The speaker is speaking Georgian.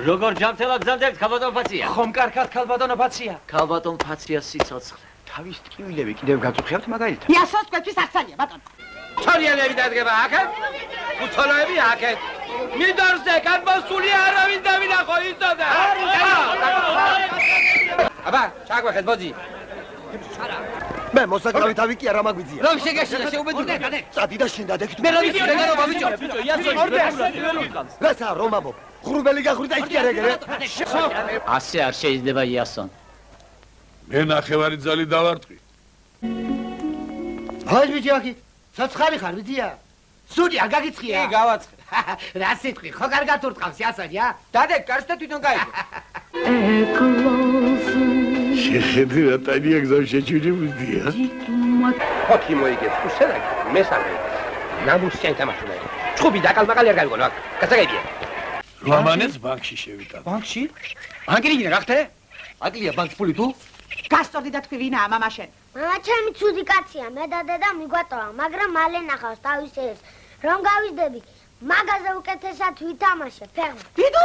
როგორ ჯამთელად გზავდებით ქალბატონ ფაცია? ხომ კარგად ქალბატონო ფაცია. ქალბატონ ფაცია სიცოცხლე. თავის ტკივილები კიდევ გაწუხებთ მაგალითად. იასოს კვეთვის ახსენია ბატონო. ჩორიანები დადგება აქეთ, უცოლოები აქეთ. მიდორზე განმოსული არავინ დავინახო იწოდა. აბა, ჩაგვეხეთ ბოძი. მე მოსაკრავი თავი კი არა მაგვიძია. რომ შეგეშინა შეუბედურდა. წადი და შინდა დეკით. მე რა ვიცი შეგანობა ბიჭო. რასა რომაბო. ღრუბელი გახვიდა ის კი არ ეგრე. ასე არ შეიძლება იასონ. მე ნახევარი ძალი დავარტყი. აი ბიჭი აქ საცხარი ხარ ბიჭია. სული არ გაგიცხია. კი გავაცხე. რა სიტყვი ხო კარგად ურტყავს იასონია? დადე კარს და თვითონ გაიგე. შეხედე რა ტანია გზავ შეჭვილი მუდია. ხოთი მოიგებს უსერაგ მესამე. ნამუსიან თამაშულა. ჩხუბი დაკალმაკალი არ გავიგონო აქ. გასაგებია. რომანეს ბანკში შევიტან. ბანკში? ბანკი რა ხტე? აკლია ბანკს ფული თუ? გასწორდი და თქვი ვინაა მამა შენ? მამა ჩემი ცუდი კაცია, მე და დედა მიგვატოვა, მაგრამ მალე ნახავს თავის ერს. რომ გავიზდები, მაგაზე უკეთესად ვითამაშე, ფეხბურთს. დიდო